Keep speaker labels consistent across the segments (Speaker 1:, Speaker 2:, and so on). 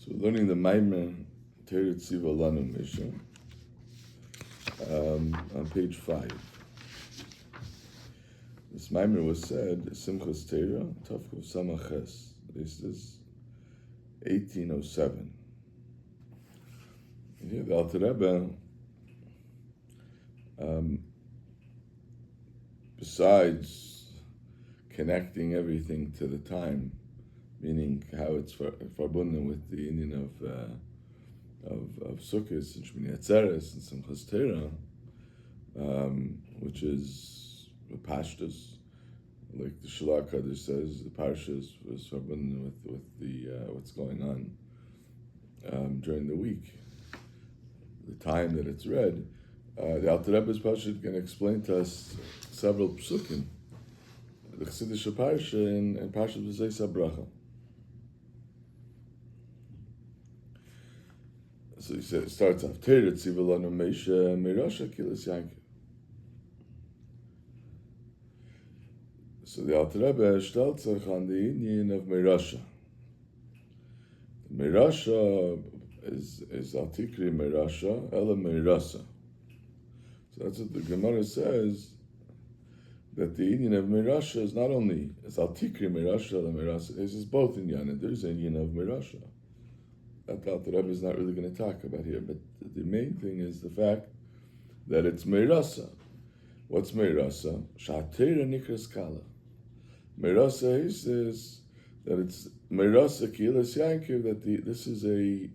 Speaker 1: So we're learning the Maimer Torah Tziva Lanu Mishnah on page 5. This Maimer was said, Simchas Torah, Tavkuf Samaches. This is 1807. And here the Alter Rebbe, besides connecting everything to the time, meaning how it's verbunden with the Indian of Sukkot and Shmini Atzeres and Simchas Torah, which is the Pashtus, like the Shalach Kadosh says, the Parshas was verbunden with the what's going on during the week, the time that it's read. The Alter Rebbe's Pashut can explain to us several psukim, the Chassidish Parsha and Parshas Bracha. So he says, starts off, Torah Tziva Lanu Moshe Mirasha Kilas Yankov. So the Alter Rebbe stellt sich on the Indian of Mirasha. Mirasha is Altikri Mirasha, Ela Mirasa. So that's what the Gemara says, that the Indian of Mirasha is not only, it's Altikri Mirasha, Ela Mirasa, it's both in Yana. There's an Indian of Mirasha. That the Rebbe is not really going to talk about here, but the main thing is the fact that it's Meirasa. What's Meirasa? Shatera Nikras Kala. Meirasa, he says that it's Meirasa Kilas Yankov, that this is a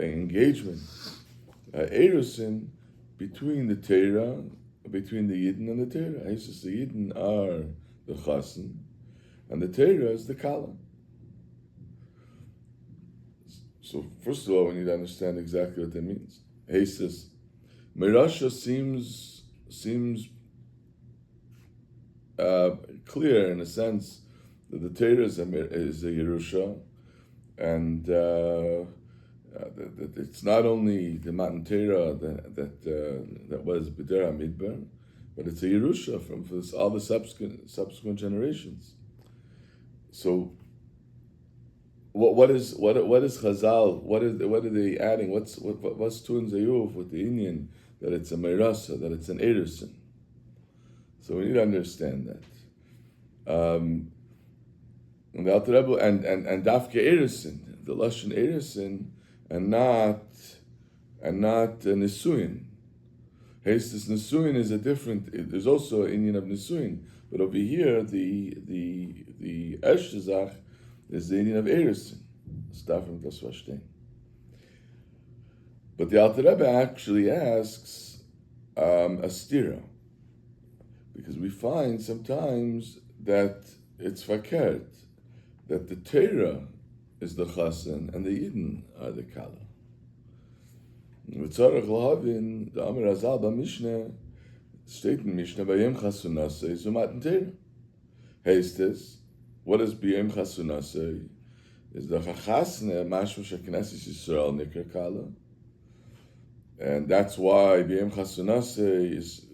Speaker 1: engagement, erusin between the Torah, between the Yidden and the Torah. He says the Yidden are the Chasen, and the Torah is the Kala. So first of all, we need to understand exactly what that means. He says, Mirasha seems clear in a sense that the Torah is a Yerusha, and that it's not only the Matan Torah that was B'der HaMidbar, but it's a Yerusha from all the subsequent generations. So What is Chazal? What are they adding? What's Tun Zayuv with the Indian, that it's a Meirasa, that it's an Erusin? So we need to understand that. And the Alter Rebbe and Dafke Erusin, the Lashon Erusin, and not Nisuin. This Nisuin is a different. There's also an Indian of Nisuin, but over here the Eshtezach is the Indian of Erusin. But the Alter Rebbe actually asks a stira, because we find sometimes that it's fakert, that the Torah is the Chasen and the Yidden are the Kala. V'tzarech l'havin, the Amar Azal b'Mishnah, state in Mishnah, B'yem Chasunasei Zumaten Torah. Heißt what does B'yem Chasuna say? Is the Chachasne Mashma Sheknesis Yisrael Nikra Kala, and that's why B'yem Chasuna is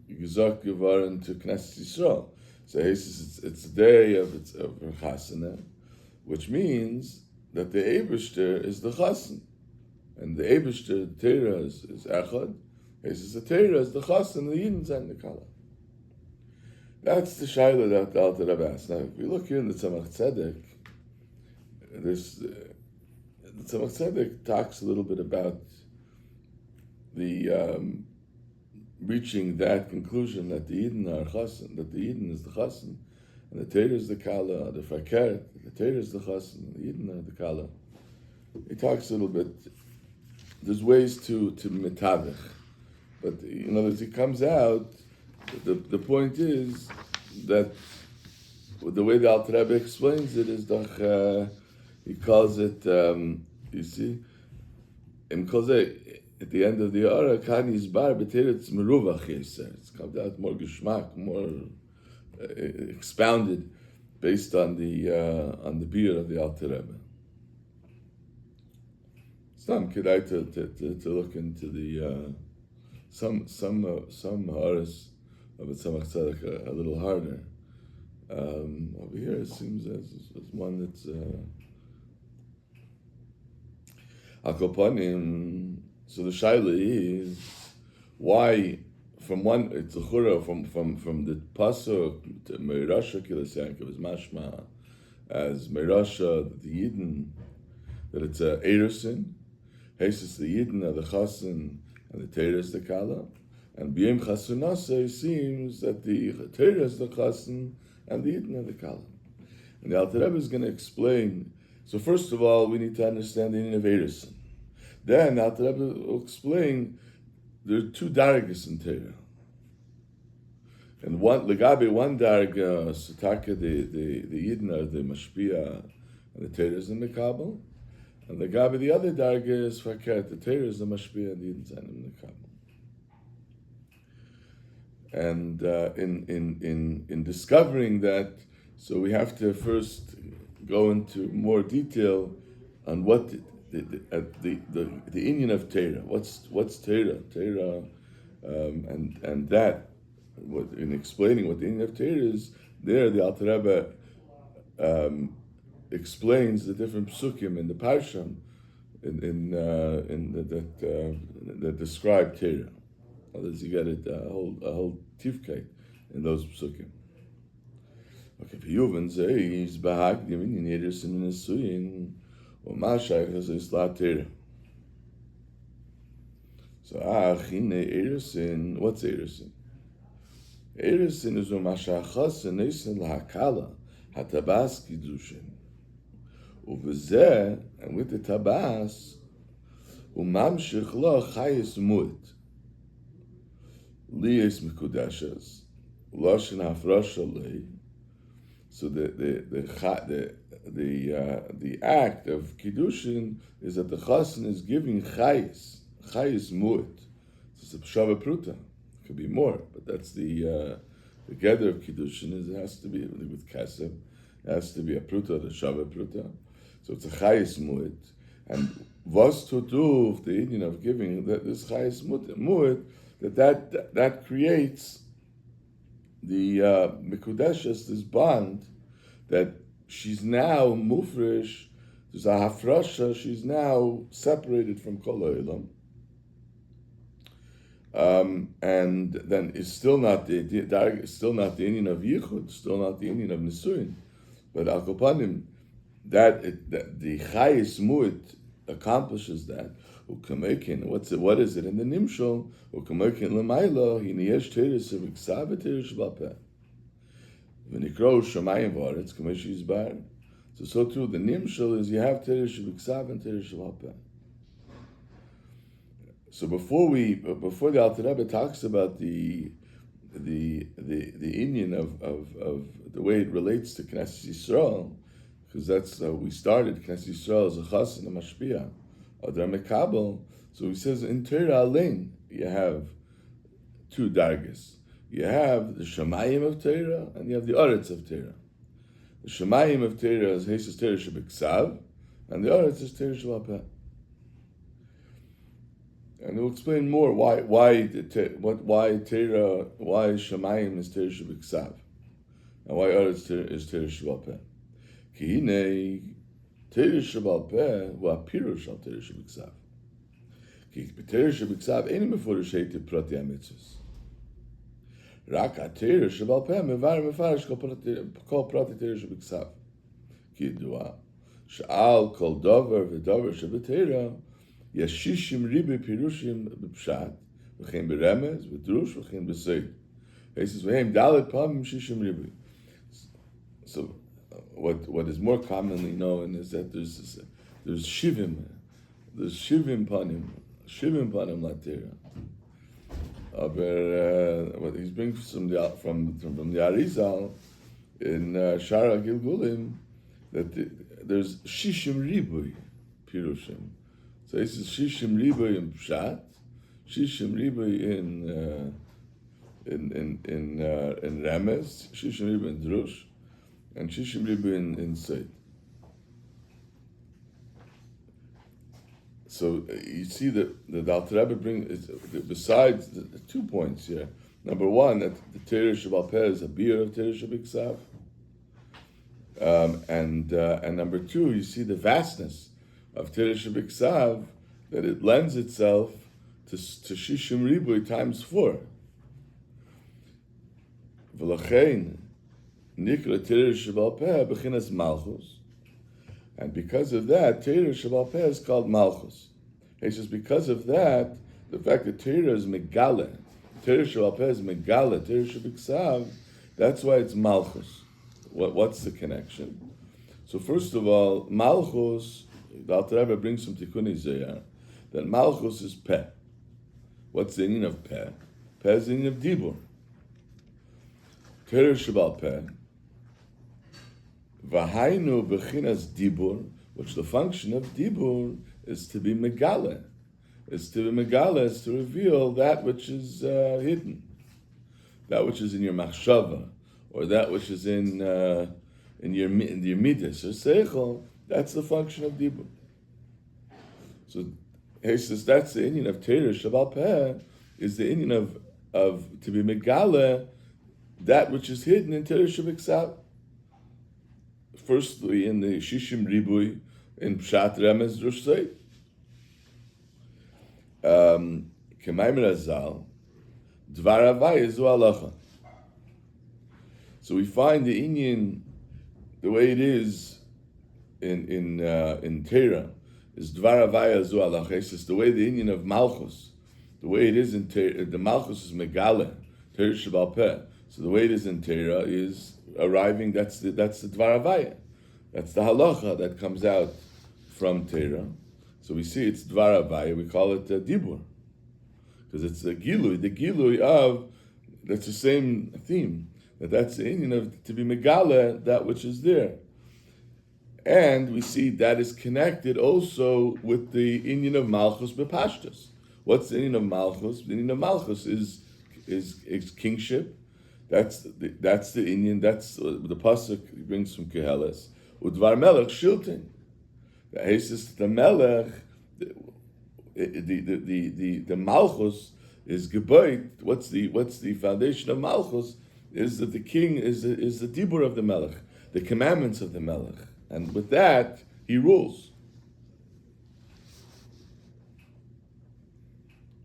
Speaker 1: Gizak Yevarin to Knesset Yisrael. So he says it's the day of Chasana, which means that the Eibishter is the Chasan, and the Eibishter, the Torah is Echad. He says the Torah is the Chasan, the Yidden and the Kala. That's the Shaila that the Alter Rebbe asked. Now, if we look here in the Tzemach Tzedek, the Tzemach Tzedek talks a little bit about the reaching that conclusion that the Yidden are Chasen, that the Yidden is the Chasen, and the Torah is the Kala, the Fakert, the Torah is the Chasen, and the Yidden are the Kala. He talks a little bit. There's ways to metavich, but in other words, he comes out. The point is that the way the Alter Rebbe explains it is that he calls it, you see, at the end of the Ara, Kani's bar b'teretz meruvach yeser. It's come out more geschmack, more expounded, based on the beer of the Alter Rebbe. It's not kedai to look into the some haras of a Tzemach Tzedek a little harder. Over here it seems as one that's Hakopanim. So the shaila is why from one it's a chura from the pasuk to Meirasha Kilasank is mashma as Meirasha the Yidden that it's a Erusin, Hesis the Yidden are the Chasen and the Torah is the Kala, and B'yem Chasunase seems that the Torah is the Chasen and the Yidden are the Kala. And the Alter Rebbe is going to explain. So first of all, we need to understand the meaning of Erusin. Then the Alter Rebbe will explain there are two dargas in Torah. And one legabe one darga Sataka the Yidden are the Mashpia and the Torah is the Mekabel. And legabe the other darga is Faket, the Torah is the Mashpia and the Yidden are the Mekabel. And in discovering that, so we have to first go into more detail on what the Indian of Torah. What's Torah? Torah, and that. In explaining what the Indian of Torah is, there the Alter Rebbe explains the different psukim in the Parsham that describe Torah. Otherwise, you get it a whole tifkei in those psukim. Okay, for Yuvan says bahag the Indian Yiddish in Nesuyin or Mashayach is Isla Torah. So chine Erusin. What's Erusin? Erusin is umashachas and nesin lahakala hatabas kiddushin. Uvezeh, and with the tabas umamshich lo chayis muit liyes mikudashas loshin hafrasha lei. So the act of kiddushin is that the chasen is giving chayis muit. It's a pshava pruta. It could be more, but that's the gather of kiddushin is it has to be with kasem. It has to be a pruta, the shava pruta. So it's a chayis muit, and was to do the Indian of giving that this chayis muit that creates the mikudeshes, this bond that she's now mufresh. There's a hafrasha. She's now separated from kol ha'olam. And then it's still not the Indian of yichud, still not the Indian of nisuin, but al kopanim that the chayis muit accomplishes that. What is it in the nimshol? Ukamekin l'mayla hiniyesh teres v'ksav v'teres b'alpeh. V'nikro shamayim v'aretz kamesh yizbar. So too the nimshol is you have teres v'ksav and teres b'alpeh. So before the Alter Rebbe talks about the Indian of the way it relates to Knesset Yisrael, because that's we started Knesset Yisrael as a chas and a mashpia, Adar Mekabel. So he says in Torah Alein you have two dargas. You have the Shemayim of Torah and you have the Oretz of Torah. The Shemayim of Torah is Hesus Torah Shebeksav, and the Oretz is Torah Shebapeh. And we'll explain more why Torah, why Shemayim is Torah Shebeksav, and why Oretz is Torah Shebapeh. Ki hinei Torah Shebapeh hu hapirush al Torah Shebeksav. Ki b'Torah Shebeksav ein mefurish heitev prati hamitzvos. Rak ha-Torah Shebapeh mevar mefarish kol prati Torah Shebeksav. Ki yidua she'al kol davar v'davar sheb'Torah Yashishim ribe pirushim b'pshat, v'chein b'remez, v'drush, v'chein b'seid. He says, v'chein dalet pamim shishim ribe. So, what is more commonly known is that there's shivim panim latera. But what he's bringing from the Arizal in Shara Gilgulim that there's shishim ribe pirushim. So this is Shishim Riboy in Pshat, Shishim Riboy in Remez, Shishim Riboy in Drush, and Shishim Riboy in Seid. So you see that the Alter Rebbe brings, besides the 2 points here. Number one, that the Torah Shebapeh is a beer of Torah Shebeksav, and number two, you see the vastness of Torah Shebeksav, that it lends itself to Shishim Ribui times 4. V'lachein nikra Torah shebal peh b'chinas malchus, and because of that, Torah shebal peh is called malchus. He says because of that, the fact that Torah is megale, Torah shebal peh is megale, Torah shebiksav, that's why it's malchus. What's the connection? So first of all, malchus, the Alter Rebbe brings some tikkunis there, that malchus is peh. What's the meaning of peh? Peh is the meaning of dibur. Torah shebal peh, v'hainu b'chinas dibur, which the function of dibur is to be megale. Is to be megale, is to reveal that which is hidden, that which is in your machshava, or that which is in your midas or seichel. That's the function of dibur. So he says that's the Indian of Torah shebal peh, is the Indian of to be megale, that which is hidden in Torah shebiksav. Firstly, in the Shishim Ribui, in Pshat Remez Drush K'mayim Razal, Dvar Havaya Zu Halacha. So we find the Indian, the way it is in Torah, is Dvar Havaya Zu Halacha. It's the way the Indian of Malchus, the way it is in Torah, the Malchus is Megale, Torah shebal peh. So the way it is in Torah is arriving, that's the Dvar Havaya. That's the halacha that comes out from Torah. So we see it's Dvar Havaya, we call it Dibur. Because it's the Gilui of, that's the same theme, that's the Indian of to be Megale, that which is there. And we see that is connected also with the Indian of Malchus Bepashtus. What's the Indian of Malchus? The Indian of Malchus is kingship. That's the Indian. That's the pasuk brings from Keheles. Udvar Melech Shiltin. He says the Melech, the Malchus is Geboit. What's the foundation of Malchus? Is that the king is the Dibur of the Melech, the commandments of the Melech, and with that he rules.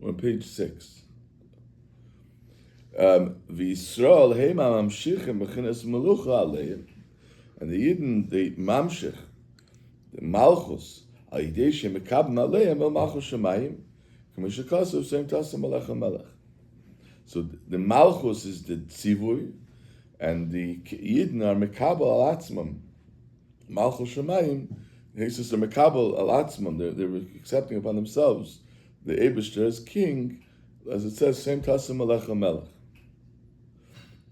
Speaker 1: We're on page 6. V'Yisrael heima mamshichim b'chinas melucha aleim, and the Yidden, the mamshich, the malchus, al yidei shemekabim aleim el malchus shemayim, k'mishakasav same tasam melech hamelech. So the malchus is the tzivui, and the Yidden are mekabel al atzmam. Malchus shemayim, he says they're mekabel al atzmam, they're accepting upon themselves the Eibishter as king, as it says, same tasam melech hamelech.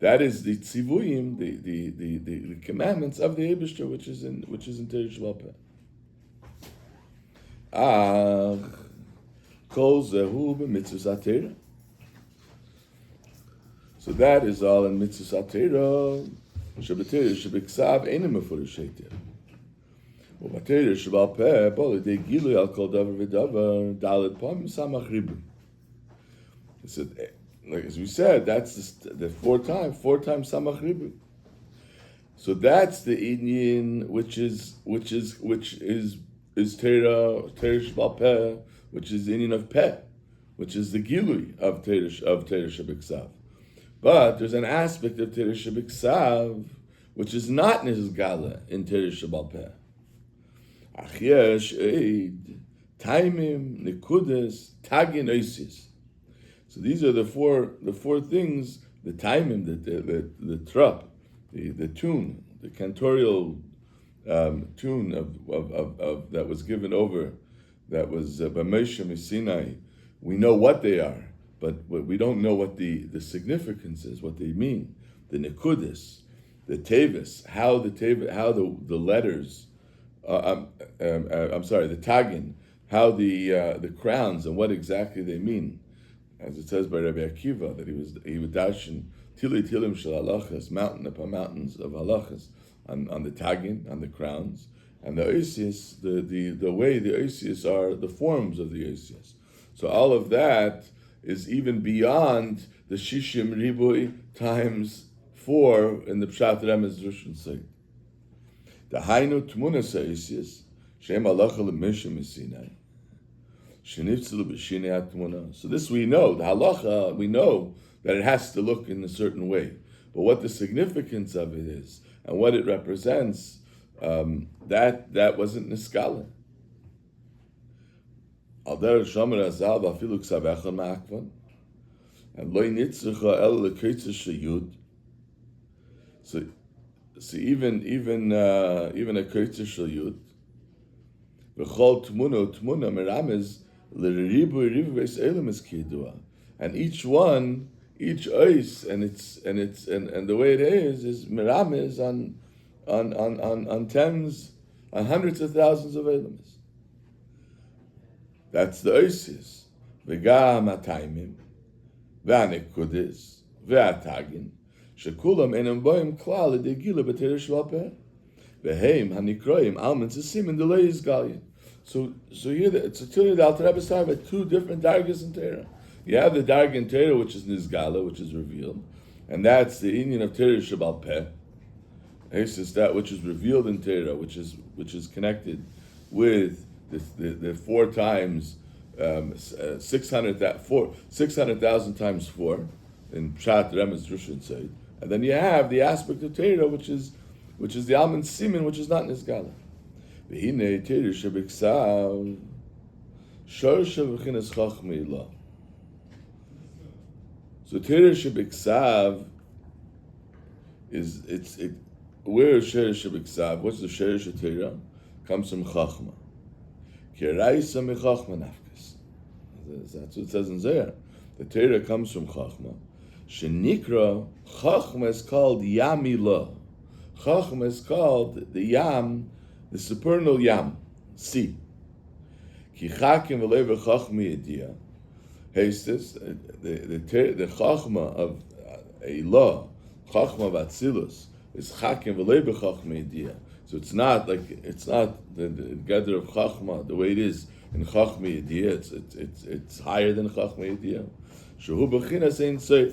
Speaker 1: That is the tzivuyim, the commandments of the Eibishter, which is in Torah shebal peh. Kol zehu b'mitzvos HaTorah. So that is all in mitzvos HaTorah. Sheb'Torah shebiksav einem mefurish heter. U'b'Torah shebal peh bo l'dei gilui al kol davar v'davar daled pam samach ribu. He said, like as we said, that's the four times samach ribu. So that's the Indian which is Torah shebal peh, which is the Indian of peh, which is the gilui of Torah shebiksav. But there's an aspect of Torah shebiksav which is not nizgala in Torah shebal peh. Ach yesh eid taimim nekudas tagin oisis. So these are the four things, the taimim, the trup, the tune, the cantorial tune of that was given over, that was by Moshe Sinai. We know what they are, but we don't know what the significance is, what they mean. The nekudas, the tevis, how the letters. The tagin, how the crowns and what exactly they mean. As it says by Rabbi Akiva, that he would dashin tili tilim shel halachas, mountain upon mountains of halachas, on the tagin, on the crowns, and the oisius, the way the oisius are, the forms of the oisius. So all of that is even beyond the shishim ribui times 4 in the Pshat Remez Drush Seit. The hainu tmunas oisius shem halacha l'mishim Sinai. Sheniftzelu b'shinei atmuna. So this we know, the halacha, we know that it has to look in a certain way. But what the significance of it is, and what it represents, that wasn't niskala. Al derech shomer azal v'afilu ksavecha ma'akvan. And loy nitzrucha el leketzer sheyud. So even a ketzer sheyud. V'chol tmuna merames l'ribu beis elam is kidua. And each one, each ois, and the way it is merames on tens, on hundreds of thousands of elamis. That's the oisis. V'gam ataymim. והנקודס, והתגין, שכולם אינם בואים כלל לידי גילה בתורה שבעל פה, והם הנקראים almonds הסימן דלא יסגלין. So here, it's clearly the Alter Rebbe is talking about two different dargas in Torah. You have the darga in Torah, which is nizgala, which is revealed, and that's the Indian of Torah Shabbal Peh. It's that which is revealed in Torah, which is connected with the 4 times 600,000 times 4 in Pshat Remez Rishon Seid, and then you have the aspect of Torah, which is the almond siman, which is not nizgala. V'hinei Torah shebiksav shorsha v'chinas chachma ilah. So Torah shebiksav where is Sheresh shebiksav? What's the Sheresh of Torah? Comes from chachma. Kiraisa mechachma nafkas. That's what it says in Zohar. The Torah comes from chachma. Shenikra, chachma is called yamilah. Chachma is called the yam, the supernal yam, sea. Ki chakim v'lev chachma yediyah. Hastes, the chachma of Eilah, chachma of Atzilus, is chakim v'lev chachma yediyah. So it's not the gather of chachma the way it is in chachma yediyah. It's higher than chachma yediyah. Shehu b'chinas ein sof.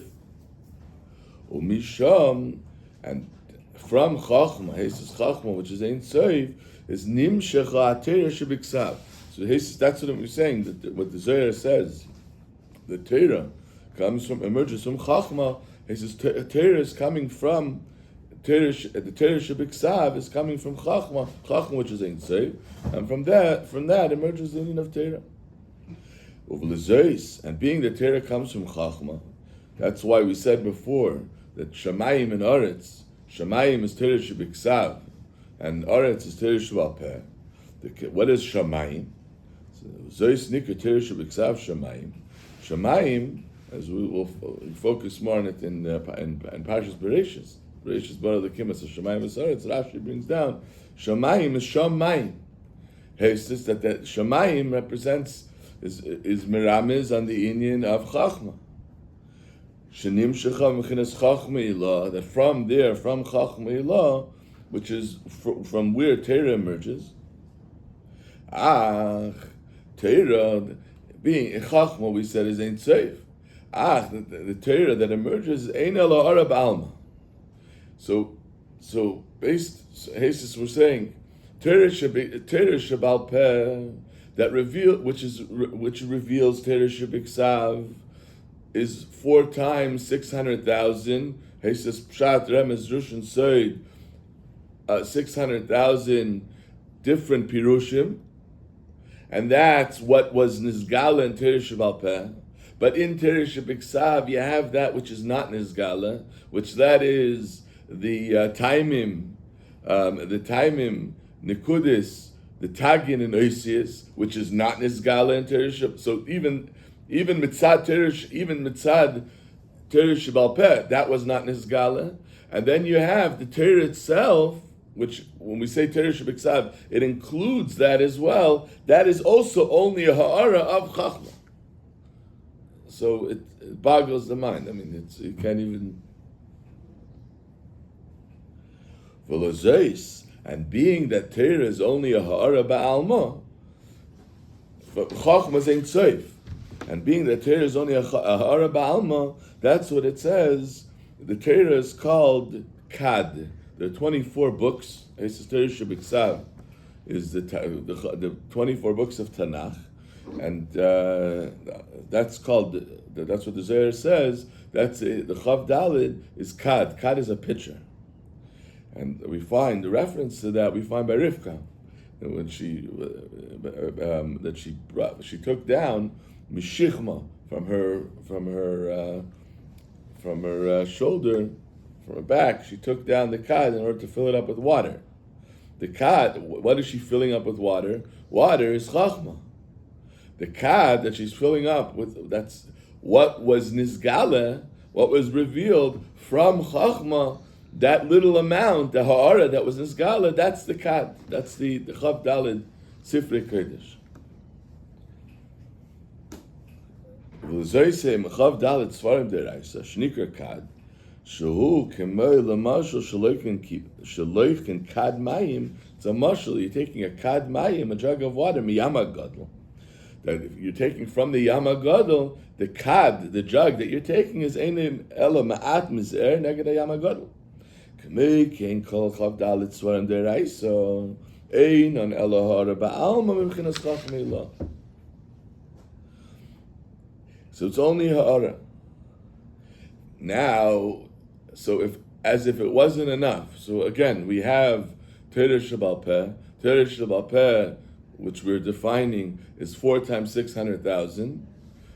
Speaker 1: Umisham, and from chachma, Hesis chachma, which is ein sof, is nimshecha Torah shebiksav. So that's what we're saying. What the Zohar says, the Torah emerges from chachma. He says Torah is coming from Torah. The Torah shebiksav is coming from chachma, which is ein sof, and from that emerges the meaning of Torah. And being that Torah comes from chachma, that's why we said before that Shamayim and Aretz, Shamayim is Torah shebiksav, and Aretz is Torah shebal peh. What is Shamayim? Zois nikra Torah shebiksav Shamayim. Shamayim, as we will focus more on it in Parshas Bereshis. Bereshis bar lekimas of Shamayim is Aretz. Rashi brings down Shamayim is Shamayim. He says that Shamayim represents is miramiz on the Indian of Chachma. Shenim shecha mechinas Chachma ilah, that from Chachma ilah, which is from where Torah emerges. Torah, being Chachma, we said, is ein sof. The Torah that emerges is ein ela arab alma. So Hesis, we're saying Torah shebal peh, that which reveals Torah shebiksav is 4 times 600,000. He says Pshat Remez Rishon Seid, 600,000 different pirushim, and that's what was nizgala in Torah shebal peh. But in Torah shebiksav, you have that which is not nizgala, which that is the taimim, nikudis, the tagin and oisius, which is not nizgala in Torah shebal. So even mitzad Torah shebal peh, that was not nizgala. And then you have the Torah itself, which when we say Torah shebiksav, it includes that as well. That is also only a ha'ara of chachma. So it boggles the mind. I mean, you can't even. And being that Torah is only a ha'ara ba'alma, chachma is ein sof. And being that Torah is only a ha'ara ba'alma, that's what it says. The Torah is called kad. There are 24 books. Torah shebiksav is the 24 books of Tanakh. And that's called, that's what the Zohar says, that's the Chav Dalid is Kad. Kad is a pitcher. And we find the reference to that, we find by Rivka, that when she took down Mishichma from her shoulder, from her back, she took down the Kad in order to fill it up with water. The Kad, what is she filling up with water? Water is Chachma. The Kad that she's filling up with, that's what was Nizgala, what was revealed from Chachma, that little amount, the Ha'ara that was Nizgala, that's the Kad, that's the Chav Dalid Sifrei Kodesh. V'l'zoy Chav Dalid Svarim Deraisa, Shnikar Kad, Shehu Kemoi L'mashal Shaloichen Kad Mayim. It's a mashal, you're taking a Kad Mayim, a jug of water, Miyama Gadol. That if you're taking from the Yama Gadol, the Kad, the jug that you're taking is Einim Ela Ma'at Mizer Neged Yama Gadol. K'mei Kein Kol Chav Dalit Svarim Deraisa, Einon Ela Hara Ba'alma Mimchinas Chachmei Lo. So it's only Ha'ara. Now, so if it wasn't enough, so again, we have Torah Shebal Peh, which we're defining is 4 times 600,000,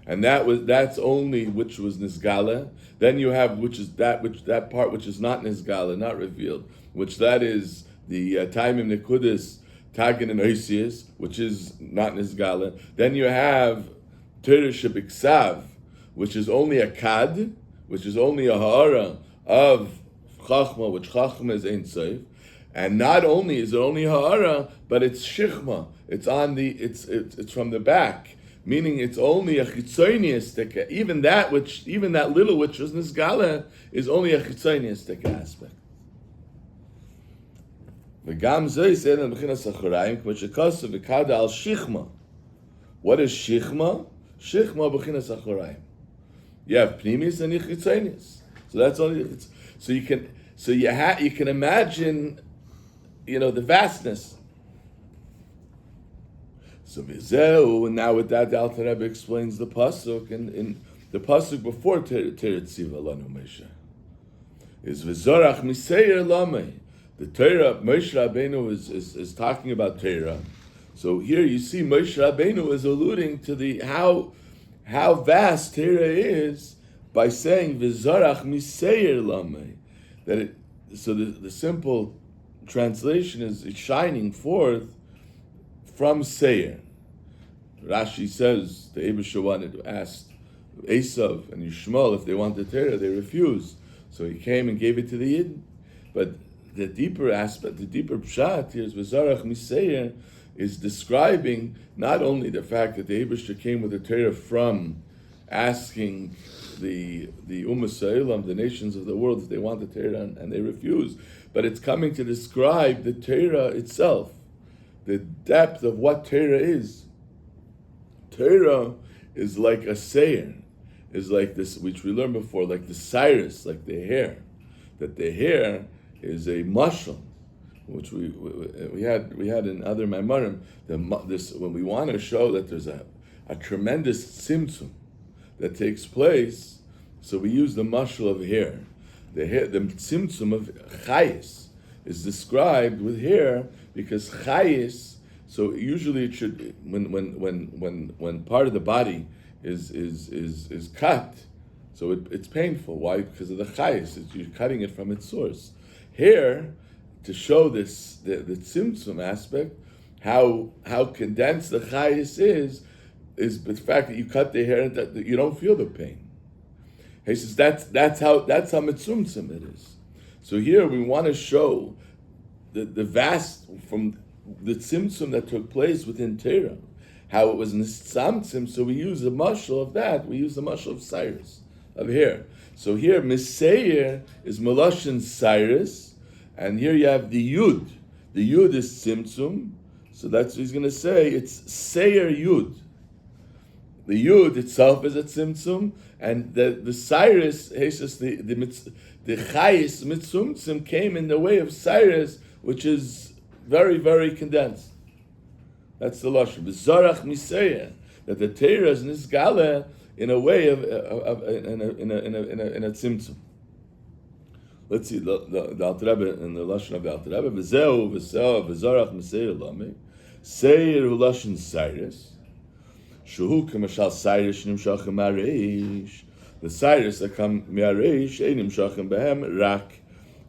Speaker 1: and that's only which was Nizgala. Then you have that part which is not Nizgala, not revealed, which that is the Taimim Nekudis, Tagin and Oisius, which is not Nizgala. Then you have Torah Shebiksav, which is only a Kad, which is only a Ha'ara of Chachma, which Chachma is Ein Sof. And not only is it only Ha'ara, but it's Shichma. It's on it's from the back, meaning it's only a Chitzonius. Even that little which was Nizgala is only a Chitzonius aspect. V'gam zeh said in Bechinas Acharayim, k'mashakasa v'kada al Shichma. What is Shichma? Shichma Bechinas Acharayim. You have Pnimis and Chitzonius. So that's only. So you can imagine, the vastness. So Vizeu, and now with that, the Alter Rebbe explains the pasuk, and in the pasuk before Teret Tziva Lanu Moshe is V'zorach Miseir Lamei. The Torah, Moshe Rabbeinu is talking about Torah. So here you see Moshe Rabbeinu is alluding to the how vast Torah is by saying V'zorach Miseir Lamei. So the simple translation is it's shining forth from Seir. Rashi says the Eibusha wanted to ask Esav and Yishmael if they wanted Torah, they refused. So he came and gave it to the Yidden. But the deeper aspect, the deeper pshat here is V'zarach Miseir is describing not only the fact that the Eibusha came with the Torah from asking the Ummah Sa'ilam, the nations of the world, if they want the Torah and they refuse, but it's coming to describe the Torah itself, the depth of what Torah is. Torah is like a Seir, is like this, which we learned before, like the Cyrus, like the hair. That the hair is a mashal, which we had in other Maimarim. When we want to show that there's a tremendous tzimtzum that takes place, so we use the mashal of hair. The tzimtzum of chayis is described with hair because chayis. So usually it should when part of the body is cut, so it's painful. Why? Because of the chayis. You're cutting it from its source. Hair, to show the tzimtzum aspect, how condensed the chayis is the fact that you cut the hair and that you don't feel the pain. He says that's how mitzumtzum it is. So here we want to show the vast from the tzimtzum that took place within Torah, how it was nitzamtzim. So we use the mashal of that. We use the mashal of Cyrus, of hair. So here Miseir is Meloshin Cyrus, and here you have the Yud. The Yud is tzimtzum. So that's what he's going to say. It's Seir Yud. The Yud itself is a tzimtzum, and the Cyrus, the Chayis mitzumtzum came in the way of Cyrus, which is very, very condensed. That's the lashon. V'zarach miseir. that the Torah is nisgala in a way of in a tzimtzum. Let's see the Alter Rebbe in the lashon of the Alter Rebbe. V'zeu v'seo v'zarach m'seir lami seir hu lashon Cyrus shuhu k'mashal Cyrus nimshachem ma'reish. The Cyrus that come mi'areish ein nimshachem behem rak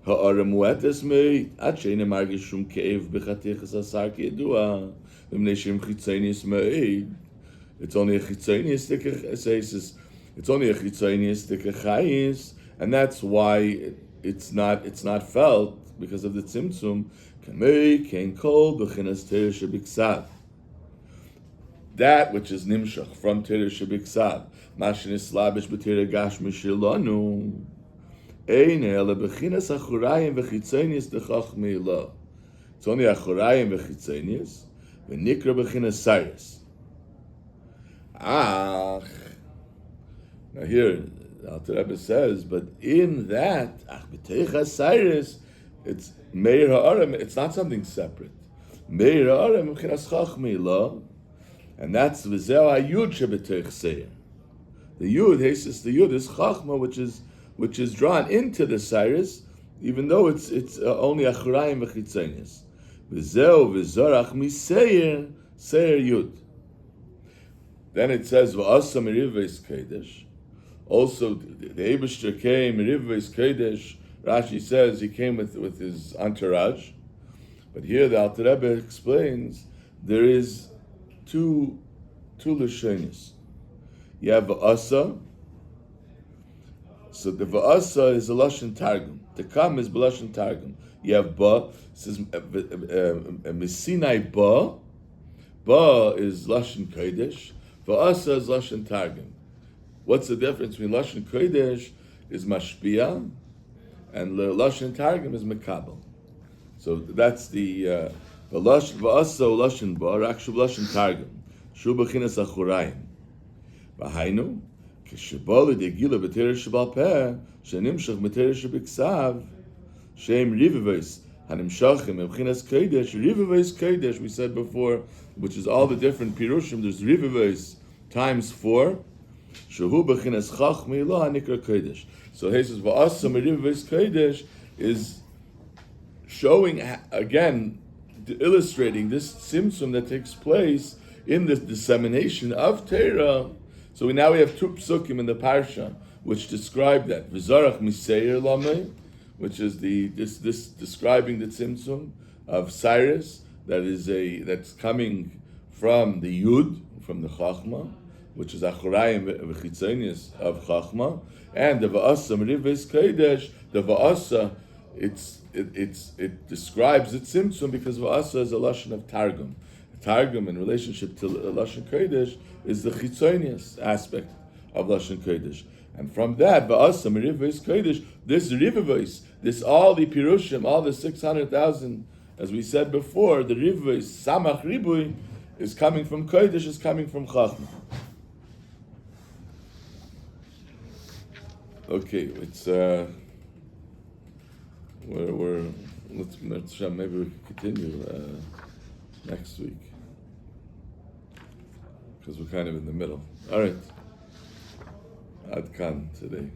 Speaker 1: ha'ara mu'etes mei ad she'einem margish shum ke'ev b'chatichas asar ki'edua v'mnei shem chitzonius mei. It's only a chitzonius chayis, and that's why it's not felt because of the tzimtzum. Kamei kein kol b'chinas Torah shebiksav. That which is nimshach from Torah shebiksav, mashin islabish b'Torah gashmi shilanu, ein ele b'chinas achurayim v'chitzonius dechachmi lo. It's only achurayim v'chitzonius v'nikra b'chinas Cyrus. Now here, Alter Rebbe says, but in that, Cyrus, it's Meir Ha'arim, it's not something separate. Meir Ha'arim, M'chinas Chachmi Lo, and that's V'zeu HaYud Sheb'teich Seir. The Yud, the Yud is Chachma, which is drawn into the Cyrus, even though it's only Achurayim V'chitzonius. V'zeu V'zorach Miseir, Seir Yud. Then it says, V'asa Merivveis Kodesh. Also, the Eibishter came, Merivveis Kodesh, Rashi says he came with his entourage. But here the Alter Rebbe explains, there is two Lashonis. You have V'asa. So the V'asa is a Lashon Targum. The Kam is B'Lashon Targum. You have Ba, it says, Mesinai Ba. Ba is Lashon Kodesh. V'asa is Lashon Targum. What's the difference between Lashon Kodesh is Mashpia and Lashon Targum is Mekabel? So that's the V'asa Lashon Ba, Rakshuv Lashon Targum, Shu B'chinas Achurayim. V'hainu, K'shebal L'degila B'Torah Shebal Peh, She'nimshach B'Torah Shebiksav, She'em Rivavos, Hanimshachim B'chinas Kodesh, Rivavos Kodesh, we said before, which is all the different pirushim. There's Rivavos times 4. Shehu b'chinas chachmi lo hanikra kodesh. So he says v'asa merivavos kodesh is showing again, illustrating this tzimtzum that takes place in the dissemination of Torah. So now we have 2 psukim in the parsha which describe that v'zarach miseir lamei, which is this describing the tzimtzum of Cyrus. That's coming from the Yud, from the Chachma, which is Achurayim v'chitzonius of Chachma, and the V'asa Merivveis Kodesh. The V'asa, it describes the tzimtzum because V'asa is a lashon of Targum. Targum in relationship to lashon Kodesh is the chitzonius aspect of lashon Kodesh, and from that V'asa Merivveis Kodesh, this Rivavos, this all the pirushim, all the 600,000. As we said before, the Rivui, Samach Ribui, is coming from Kodesh, is coming from Chachma. Okay, it's let's maybe we can continue next week because we're kind of in the middle. All right, Ad Kan today.